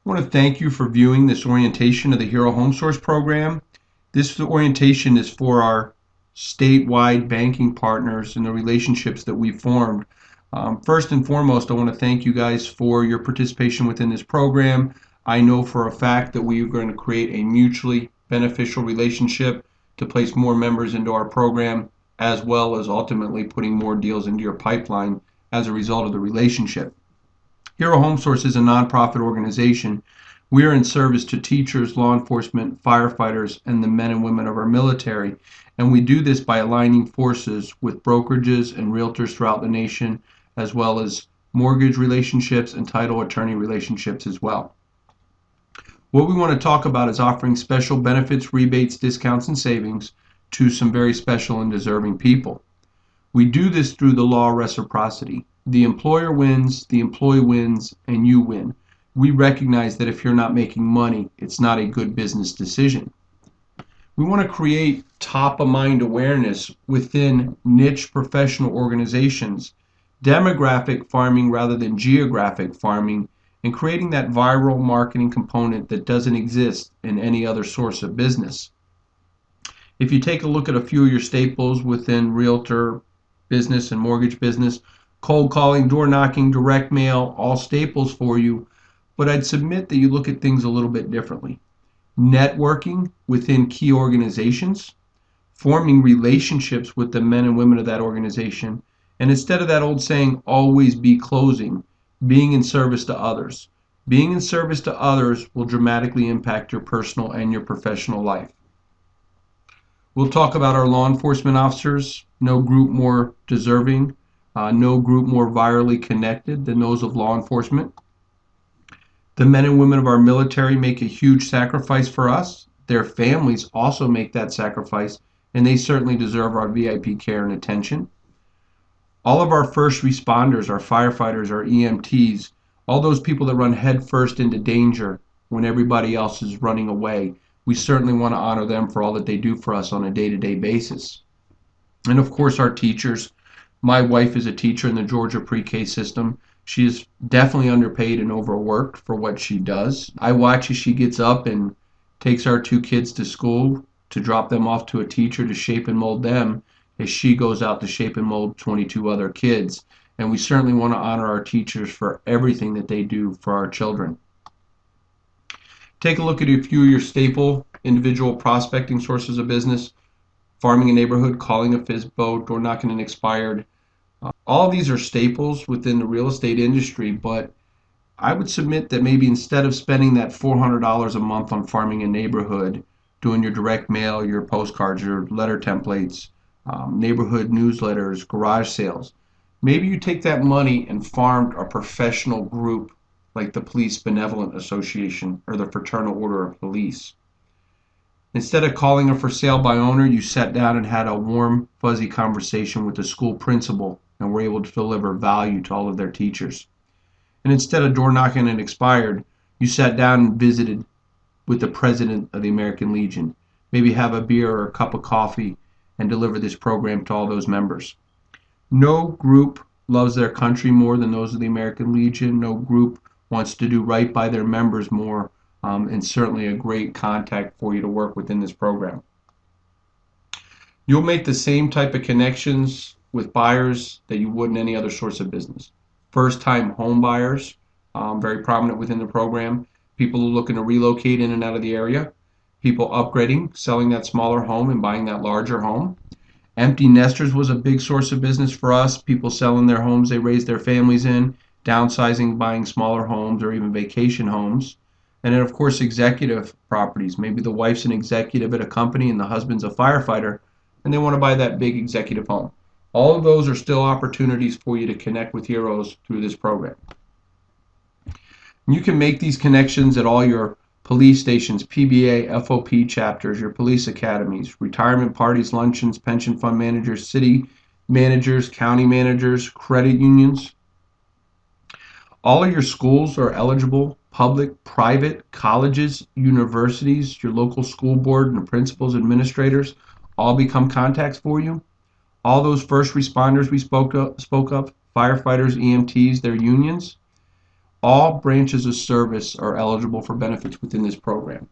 I want to thank you for viewing this orientation of the Hero Home Source program. This orientation is for our statewide banking partners and the relationships that we formed. First and foremost, I want to thank you guys for your participation within this program. I know for a fact that we are going to create a mutually beneficial relationship to place more members into our program, as well as ultimately putting more deals into your pipeline as a result of the relationship. Hero Home Source is a nonprofit organization. We are in service to teachers, law enforcement, firefighters, and the men and women of our military. And we do this by aligning forces with brokerages and realtors throughout the nation, as well as mortgage relationships and title attorney relationships as well. What we want to talk about is offering special benefits, rebates, discounts, and savings to some very special and deserving people. We do this through the law of reciprocity. The employer wins, the employee wins, and you win. We recognize that if you're not making money, it's not a good business decision. We want to create top-of-mind awareness within niche professional organizations, demographic farming rather than geographic farming, and creating that viral marketing component that doesn't exist in any other source of business. If you take a look at a few of your staples within realtor business and mortgage business, cold calling, door knocking, direct mail, all staples for you, but I'd submit that you look at things a little bit differently. Networking within key organizations, forming relationships with the men and women of that organization, and instead of that old saying, always be closing, being in service to others. Being in service to others will dramatically impact your personal and your professional life. We'll talk about our law enforcement officers, no group more deserving, no group more virally connected than those of law enforcement. The men and women of our military make a huge sacrifice for us. Their families also make that sacrifice, and they certainly deserve our VIP care and attention. All of our first responders, our firefighters, our EMTs, all those people that run headfirst into danger when everybody else is running away, we certainly want to honor them for all that they do for us on a day-to-day basis. And of course, our teachers. My wife is a teacher in the Georgia pre-K system. She is definitely underpaid and overworked for what she does. I watch as she gets up and takes our two kids to school to drop them off to a teacher to shape and mold them as she goes out to shape and mold 22 other kids. And we certainly want to honor our teachers for everything that they do for our children. Take a look at a few of your staple individual prospecting sources of business. Farming a neighborhood, calling a FISBO, door knocking an expired. All of these are staples within the real estate industry, but I would submit that maybe instead of spending that $400 a month on farming a neighborhood, doing your direct mail, your postcards, your letter templates, neighborhood newsletters, garage sales, maybe you take that money and farmed a professional group like the Police Benevolent Association or the Fraternal Order of Police. Instead of calling a for sale by owner, you sat down and had a warm, fuzzy conversation with the school principal and were able to deliver value to all of their teachers. And instead of door knocking and expired, you sat down and visited with the president of the American Legion. Maybe have a beer or a cup of coffee and deliver this program to all those members. No group loves their country more than those of the American Legion. No group wants to do right by their members more, and certainly a great contact for you to work within this program. You'll make the same type of connections with buyers that you would in any other source of business. First-time home buyers, very prominent within the program. People who are looking to relocate in and out of the area. People upgrading, selling that smaller home and buying that larger home. Empty nesters was a big source of business for us. People selling their homes they raised their families in, downsizing, buying smaller homes or even vacation homes. And then, of course, executive properties. Maybe the wife's an executive at a company and the husband's a firefighter, and they want to buy that big executive home. All of those are still opportunities for you to connect with heroes through this program. You can make these connections at all your police stations, PBA, FOP chapters, your police academies, retirement parties, luncheons, pension fund managers, city managers, county managers, credit unions. All of your schools are eligible, public, private, colleges, universities, your local school board and the principals, administrators, all become contacts for you. All those first responders we spoke of, firefighters, EMTs, their unions, All branches of service are eligible for benefits within this program.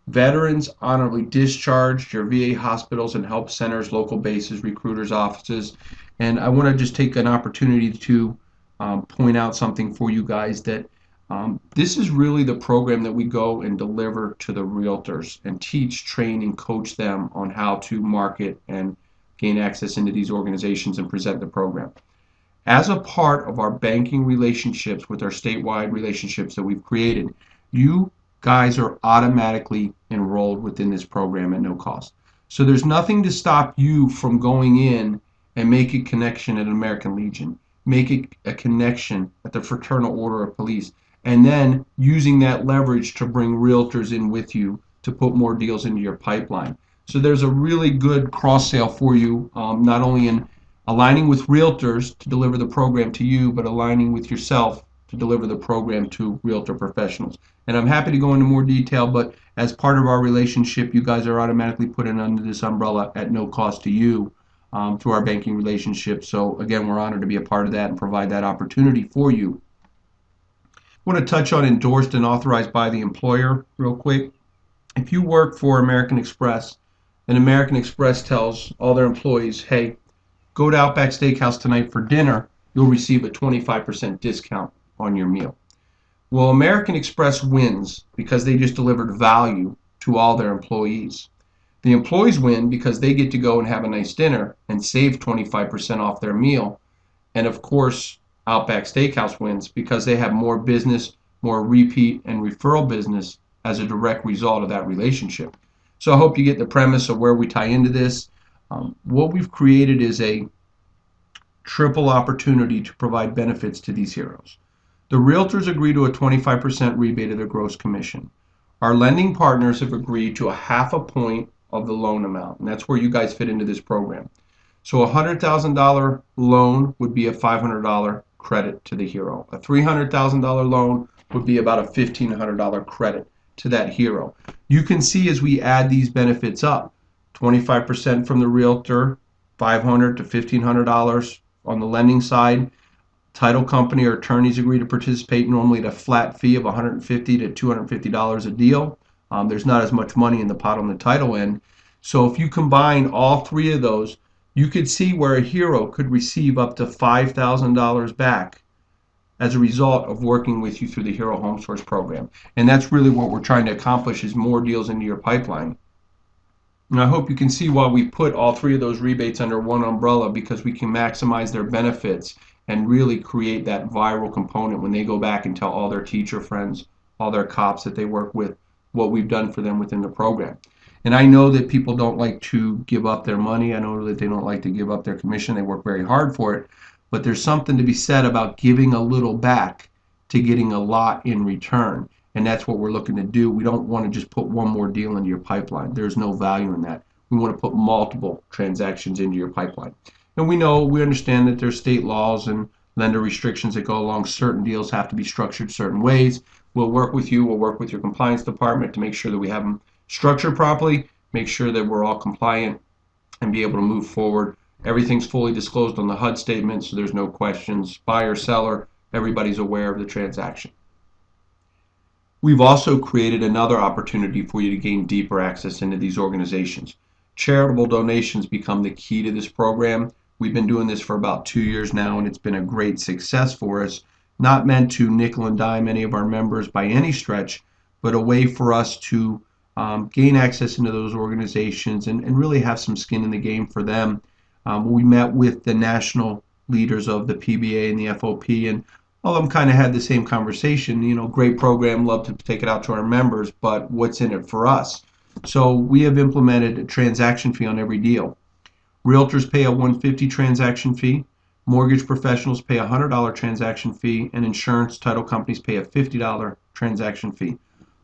Veterans honorably discharged, your VA hospitals and help centers, local bases, recruiters' offices. And I want to just take an opportunity to point out something for you guys that this is really the program that we go and deliver to the realtors and teach, train, and coach them on how to market and gain access into these organizations and present the program. As a part of our banking relationships with our statewide relationships that we've created, you guys are automatically enrolled within this program at no cost. So there's nothing to stop you from going in and make a connection at American Legion, make a connection at the Fraternal Order of Police, and then using that leverage to bring realtors in with you to put more deals into your pipeline. So there's a really good cross sale for you, not only in aligning with realtors to deliver the program to you, but aligning with yourself to deliver the program to realtor professionals. And I'm happy to go into more detail, but as part of our relationship, you guys are automatically put in under this umbrella at no cost to you through our banking relationship. So again, we're honored to be a part of that and provide that opportunity for you. I want to touch on endorsed and authorized by the employer real quick. If you work for American Express, and American Express tells all their employees, hey, go to Outback Steakhouse tonight for dinner, you'll receive a 25% discount on your meal. Well, American Express wins because they just delivered value to all their employees. The employees win because they get to go and have a nice dinner and save 25% off their meal. And of course, Outback Steakhouse wins because they have more business, more repeat and referral business as a direct result of that relationship. So I hope you get the premise of where we tie into this. What we've created is a triple opportunity to provide benefits to these heroes. The realtors agree to a 25% rebate of their gross commission. Our lending partners have agreed to a half a point of the loan amount, and that's where you guys fit into this program. So a $100,000 loan would be a $500 credit to the hero. A $300,000 loan would be about a $1,500 credit to that hero. You can see as we add these benefits up, 25% from the realtor, $500 to $1,500 on the lending side. Title company or attorneys agree to participate normally at a flat fee of $150 to $250 a deal. There's not as much money in the pot on the title end. So if you combine all three of those, you could see where a hero could receive up to $5,000 back as a result of working with you through the Hero Home Source program. And that's really what we're trying to accomplish, is more deals into your pipeline. And I hope you can see why we put all three of those rebates under one umbrella, because we can maximize their benefits and really create that viral component when they go back and tell all their teacher friends, all their cops that they work with, what we've done for them within the program. And I know that people don't like to give up their money. I know that they don't like to give up their commission. They work very hard for it. But there's something to be said about giving a little back to getting a lot in return. And that's what we're looking to do. We don't want to just put one more deal into your pipeline. There's no value in that. We want to put multiple transactions into your pipeline. And we understand that there's state laws and lender restrictions that go along. Certain deals have to be structured certain ways. We'll work with you. We'll work with your compliance department to make sure that we have them structured properly, make sure that we're all compliant, and be able to move forward. Everything's fully disclosed on the HUD statement, so there's no questions. Buyer, seller, everybody's aware of the transaction. We've also created another opportunity for you to gain deeper access into these organizations. Charitable donations become the key to this program. We've been doing this for about 2 years now, and it's been a great success for us. Not meant to nickel and dime any of our members by any stretch, but a way for us to gain access into those organizations and really have some skin in the game for them. We met with the national leaders of the PBA and the FOP, and all of them kind of had the same conversation. You know, great program, love to take it out to our members, but what's in it for us? So we have implemented a transaction fee on every deal. Realtors pay a $150 transaction fee, mortgage professionals pay a $100 transaction fee, and insurance title companies pay a $50 transaction fee.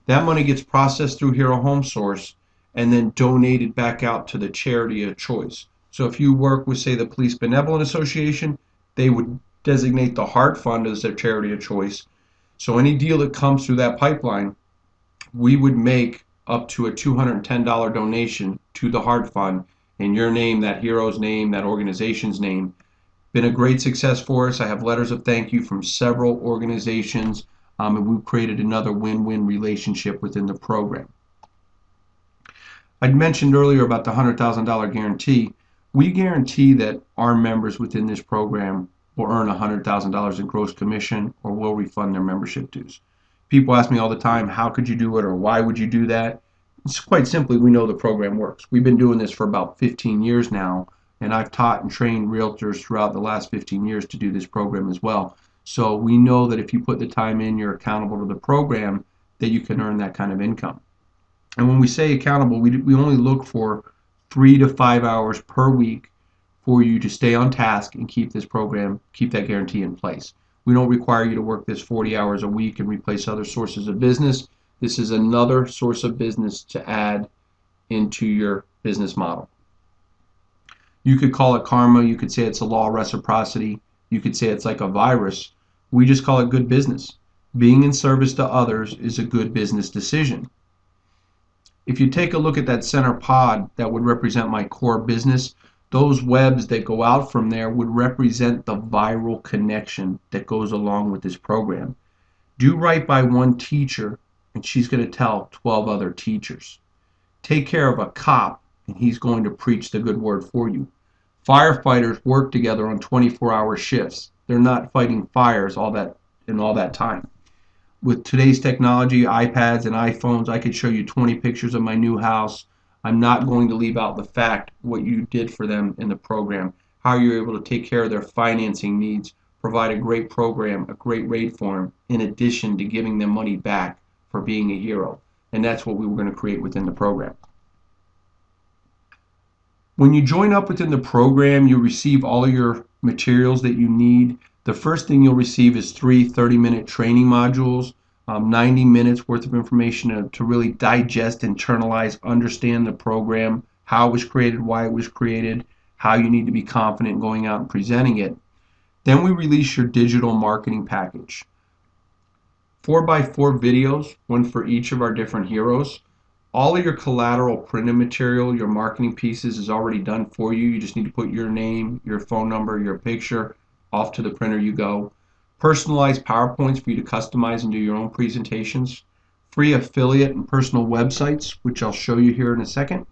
That money gets processed through Hero Home Source and then donated back out to the charity of choice. So if you work with, say, the Police Benevolent Association, they would designate the Heart Fund as their charity of choice. So any deal that comes through that pipeline, we would make up to a $210 donation to the Heart Fund in your name, that hero's name, that organization's name, Been a great success for us. I have letters of thank you from several organizations, and we've created another win-win relationship within the program. I'd mentioned earlier about the $100,000 guarantee. We guarantee that our members within this program will earn $100,000 in gross commission or will refund their membership dues. People ask me all the time, how could you do it or why would you do that? It's quite simply, we know the program works. We've been doing this for about 15 years now, and I've taught and trained realtors throughout the last 15 years to do this program as well. So we know that if you put the time in, you're accountable to the program, that you can earn that kind of income. And when we say accountable, we only look for 3 to 5 hours per week for you to stay on task and keep this program, keep that guarantee in place. We don't require you to work this 40 hours a week and replace other sources of business. This is another source of business to add into your business model. You could call it karma. You could say it's a law of reciprocity. You could say it's like a virus. We just call it good business. Being in service to others is a good business decision. If you take a look at that center pod that would represent my core business, those webs that go out from there would represent the viral connection that goes along with this program. Do right by one teacher, and she's going to tell 12 other teachers. Take care of a cop, and he's going to preach the good word for you. Firefighters work together on 24-hour shifts. They're not fighting fires all that time. With today's technology, iPads and iPhones, I could show you 20 pictures of my new house. I'm not going to leave out the fact what you did for them in the program, how you're able to take care of their financing needs, provide a great program, a great rate for them, in addition to giving them money back for being a hero. And that's what we were going to create within the program. When you join up within the program, you receive all of your materials that you need. The first thing you'll receive is 3 30-minute training modules, 90 minutes worth of information to really digest, internalize, understand the program, how it was created, why it was created, how you need to be confident going out and presenting it. Then we release your digital marketing package. 4x4 videos, one for each of our different heroes. All of your collateral printed material, your marketing pieces is already done for you. You just need to put your name, your phone number, your picture. Off to the printer you go. Personalized PowerPoints for you to customize and do your own presentations. Free affiliate and personal websites, which I'll show you here in a second.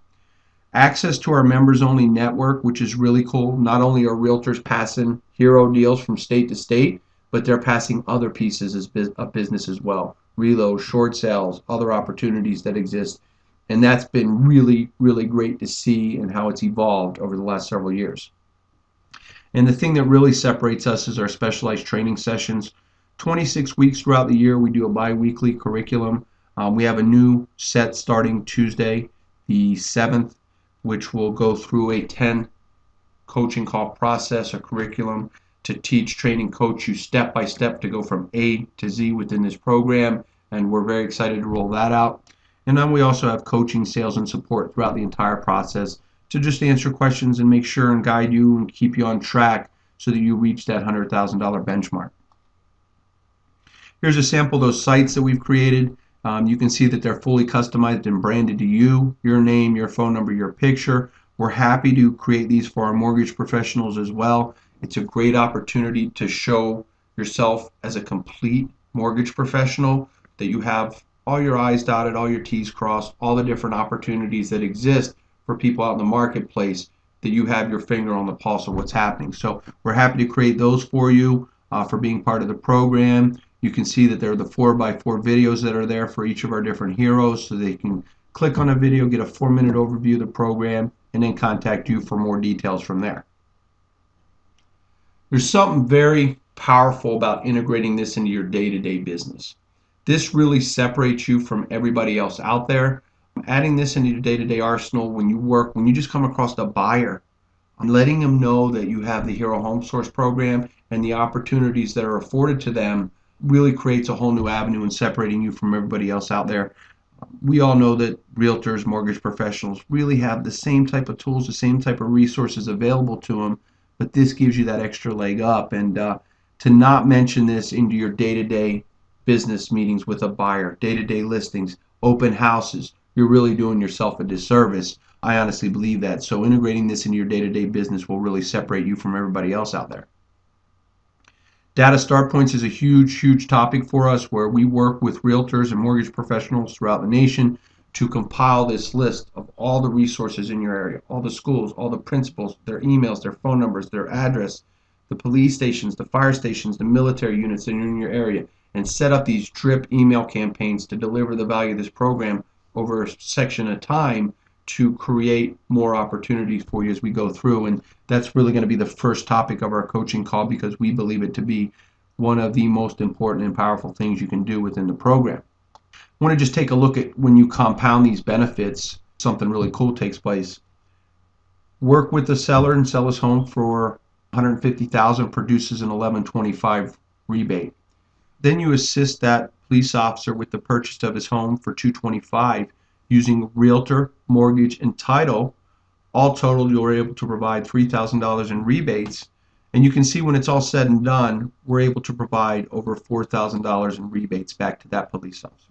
Access to our members only network, which is really cool. Not only are realtors passing hero deals from state to state, but they're passing other pieces of business as well. Reloads, short sales, other opportunities that exist. And that's been really, really great to see and how it's evolved over the last several years. And the thing that really separates us is our specialized training sessions. 26 weeks throughout the year, we do a bi-weekly curriculum. We have a new set starting Tuesday, the 7th, which will go through a 10 coaching call process, a curriculum to teach, train, and coach you step by step to go from A to Z within this program. And we're very excited to roll that out. And then we also have coaching, sales, and support throughout the entire process to just answer questions and make sure and guide you and keep you on track so that you reach that $100,000 benchmark. Here's a sample of those sites that we've created. You can see that they're fully customized and branded to you, your name, your phone number, your picture. We're happy to create these for our mortgage professionals as well. It's a great opportunity to show yourself as a complete mortgage professional, that you have all your I's dotted, all your T's crossed, all the different opportunities that exist for people out in the marketplace, that you have your finger on the pulse of what's happening. So we're happy to create those for you for being part of the program. You can see that there are the 4x4 videos that are there for each of our different heroes, so they can click on a video, get a 4-minute overview of the program, and then contact you for more details from there. There's something very powerful about integrating this into your day-to-day business. This really separates you from everybody else out there. Adding this into your day-to-day arsenal when you just come across a buyer, letting them know that you have the Hero Home Source program and the opportunities that are afforded to them really creates a whole new avenue in separating you from everybody else out there. We all know that realtors, mortgage professionals really have the same type of tools, the same type of resources available to them, but this gives you that extra leg up. And to not mention this into your day-to-day business meetings with a buyer, day-to-day listings, open houses, you're really doing yourself a disservice. I honestly believe that. So integrating this into your day-to-day business will really separate you from everybody else out there. Data start points is a huge, huge topic for us where we work with realtors and mortgage professionals throughout the nation to compile this list of all the resources in your area, all the schools, all the principals, their emails, their phone numbers, their address, the police stations, the fire stations, the military units that are in your area, and set up these drip email campaigns to deliver the value of this program over a section of time to create more opportunities for you as we go through. And that's really going to be the first topic of our coaching call because we believe it to be one of the most important and powerful things you can do within the program. I want to just take a look at when you compound these benefits, something really cool takes place. Work with the seller and sell his home for $150,000, produces an $1,125 rebate. Then you assist that police officer with the purchase of his home for $225 using realtor, mortgage, and title. All total, you're able to provide $3,000 in rebates. And you can see when it's all said and done, we're able to provide over $4,000 in rebates back to that police officer.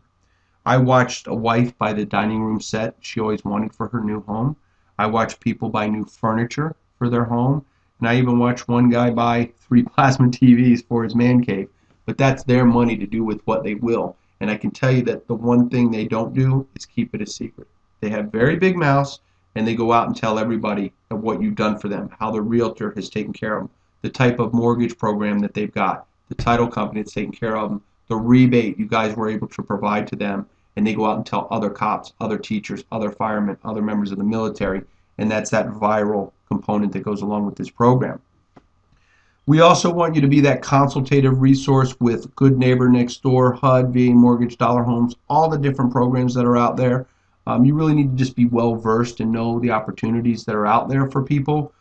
I watched a wife buy the dining room set she always wanted for her new home. I watched people buy new furniture for their home. And I even watched one guy buy 3 plasma TVs for his man cave. But that's their money to do with what they will. And I can tell you that the one thing they don't do is keep it a secret. They have very big mouths, and they go out and tell everybody of what you've done for them, how the realtor has taken care of them, the type of mortgage program that they've got, the title company that's taking care of them, the rebate you guys were able to provide to them, and they go out and tell other cops, other teachers, other firemen, other members of the military, and that's that viral component that goes along with this program. We also want you to be that consultative resource with Good Neighbor Next Door, HUD, VA Mortgage, Dollar Homes, all the different programs that are out there. You really need to just be well versed and know the opportunities that are out there for people.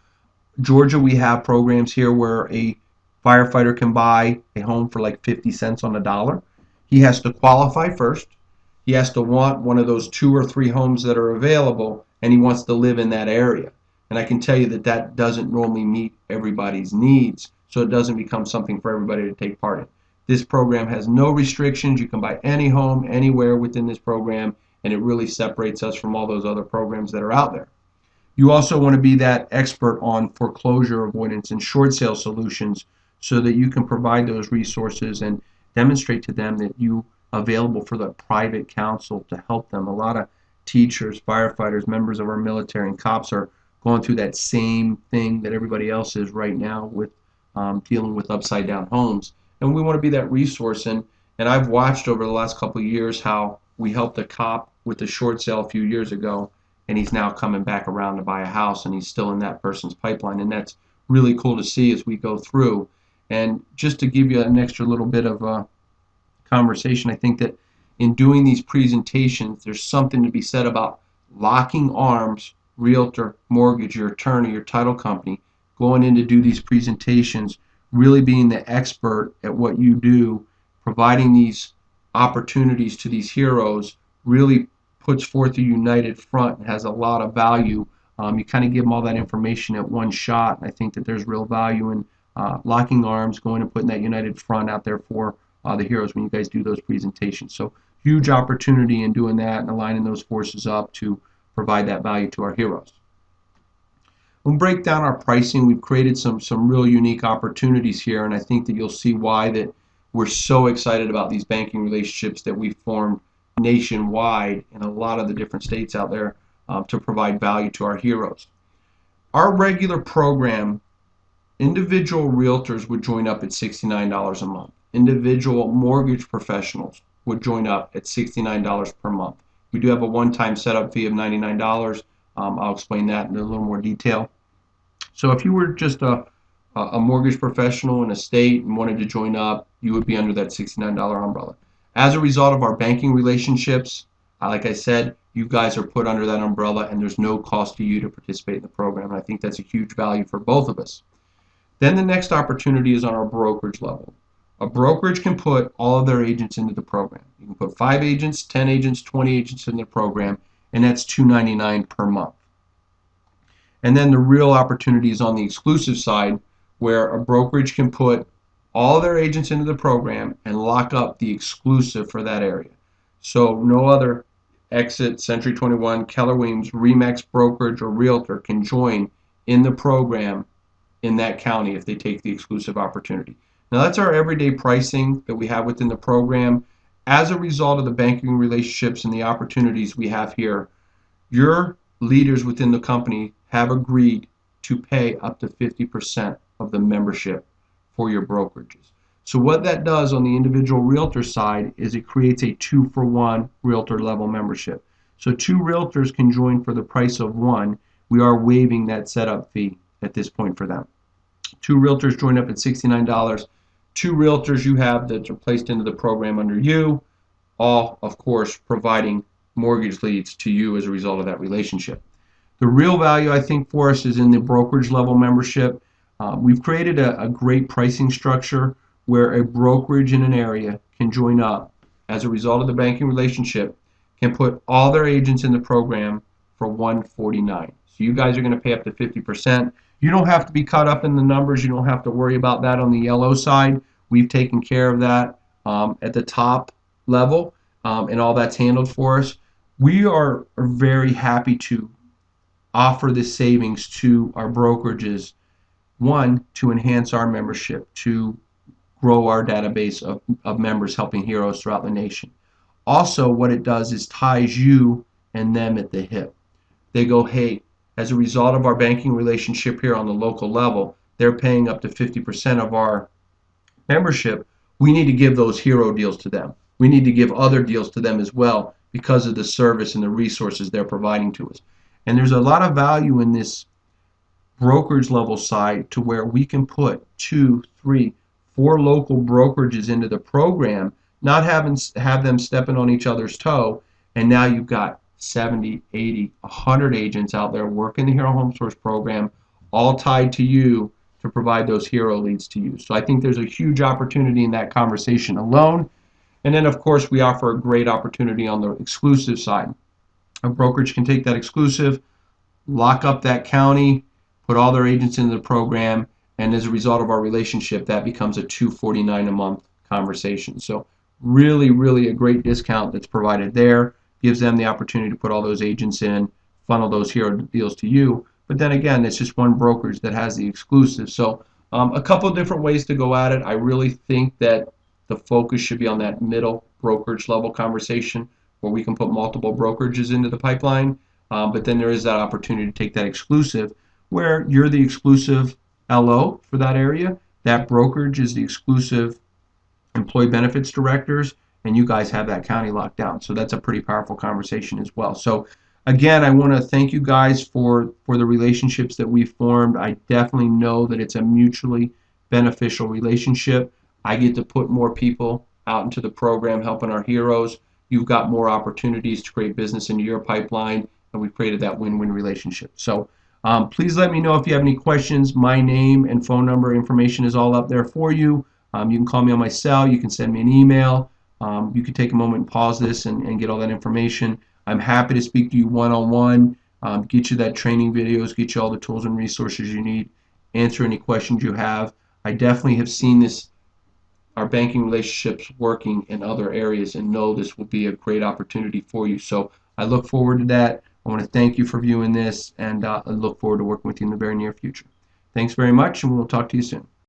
Georgia, we have programs here where a firefighter can buy a home for like 50 cents on the dollar. He has to qualify first. He has to want one of those 2 or 3 homes that are available, and he wants to live in that area. And I can tell you that that doesn't normally meet everybody's needs, so it doesn't become something for everybody to take part in. This program has no restrictions. You can buy any home anywhere within this program, and it really separates us from all those other programs that are out there. You also want to be that expert on foreclosure avoidance and short sale solutions so that you can provide those resources and demonstrate to them that you are available for the private counsel to help them. A lot of teachers, firefighters, members of our military, and cops are going through that same thing that everybody else is right now with dealing with upside down homes. And we want to be that resource. And I've watched over the last couple of years how we helped a cop with the short sale a few years ago, and he's now coming back around to buy a house, and he's still in that person's pipeline. And that's really cool to see as we go through. And just to give you an extra little bit of conversation, I think that in doing these presentations, there's something to be said about locking arms, realtor, mortgage, your attorney, your title company, going in to do these presentations, really being the expert at what you do, providing these opportunities to these heroes, really puts forth a united front and has a lot of value. You kind of give them all that information at one shot. I think that there's real value in locking arms, going and putting that united front out there for the heroes when you guys do those presentations. So huge opportunity in doing that and aligning those forces up to provide that value to our heroes. We'll break down our pricing. We've created some real unique opportunities here, and I think that you'll see why that we're so excited about these banking relationships that we've formed nationwide in a lot of the different states out there to provide value to our heroes. Our regular program, individual realtors would join up at $69 a month. Individual mortgage professionals would join up at $69 per month. We do have a one-time setup fee of $99. I'll explain that in a little more detail. So if you were just a mortgage professional in a state and wanted to join up, you would be under that $69 umbrella. As a result of our banking relationships, like I said, you guys are put under that umbrella and there's no cost to you to participate in the program. And I think that's a huge value for both of us. Then the next opportunity is on our brokerage level. A brokerage can put all of their agents into the program. You can put 5 agents, 10 agents, 20 agents in the program, and that's $299 per month. And then the real opportunity is on the exclusive side, where a brokerage can put all their agents into the program and lock up the exclusive for that area. So no other Exit, Century 21, Keller Williams, Remax Brokerage, or Realtor can join in the program in that county if they take the exclusive opportunity. Now that's our everyday pricing that we have within the program. As a result of the banking relationships and the opportunities we have here, your leaders within the company have agreed to pay up to 50% of the membership for your brokerages. So what that does on the individual realtor side is it creates a 2-for-1 realtor level membership. So 2 realtors can join for the price of 1. We are waiving that setup fee at this point for them. 2 realtors join up at $69. 2 realtors you have that are placed into the program under you, all of course providing mortgage leads to you as a result of that relationship. The real value I think for us is in the brokerage level membership. We've created a great pricing structure where a brokerage in an area can join up as a result of the banking relationship, can put all their agents in the program for $149. So you guys are going to pay up to 50%. You don't have to be caught up in the numbers. You don't have to worry about that on the yellow side. We've taken care of that at the top level, and all that's handled for us. We are very happy to offer this savings to our brokerages, one, to enhance our membership, to grow our database of members helping heroes throughout the nation. Also, what it does is ties you and them at the hip. They go, hey, as a result of our banking relationship here on the local level, they're paying up to 50% of our membership. We need to give those hero deals to them. We need to give other deals to them as well because of the service and the resources they're providing to us. And there's a lot of value in this brokerage level side to where we can put 2, 3, 4 local brokerages into the program, not have them stepping on each other's toe, and now you've got 70, 80, 100 agents out there working the Hero Home Source program, all tied to you to provide those hero leads to you. So I think there's a huge opportunity in that conversation alone. And then of course we offer a great opportunity on the exclusive side. A brokerage can take that exclusive, lock up that county, put all their agents into the program, and as a result of our relationship, that becomes a $249 a month conversation. So really, really a great discount that's provided there. Gives them the opportunity to put all those agents in, funnel those hero deals to you. But then again, it's just one brokerage that has the exclusive. So a couple of different ways to go at it. I really think that the focus should be on that middle brokerage level conversation where we can put multiple brokerages into the pipeline. But then there is that opportunity to take that exclusive where you're the exclusive LO for that area. That brokerage is the exclusive employee benefits directors, and you guys have that county locked down. So that's a pretty powerful conversation as well. So again, I want to thank you guys for the relationships that we've formed. I definitely know that it's a mutually beneficial relationship. I get to put more people out into the program helping our heroes. You've got more opportunities to create business into your pipeline, and we've created that win-win relationship. So please let me know if you have any questions. My name and phone number information is all up there for you. You can call me on my cell. You can send me an email. You can take a moment and pause this and get all that information. I'm happy to speak to you one-on-one, get you that training videos, get you all the tools and resources you need, answer any questions you have. I definitely have seen our banking relationships working in other areas, and know this will be a great opportunity for you. So I look forward to that. I want to thank you for viewing this, and I look forward to working with you in the very near future. Thanks very much, and we'll talk to you soon.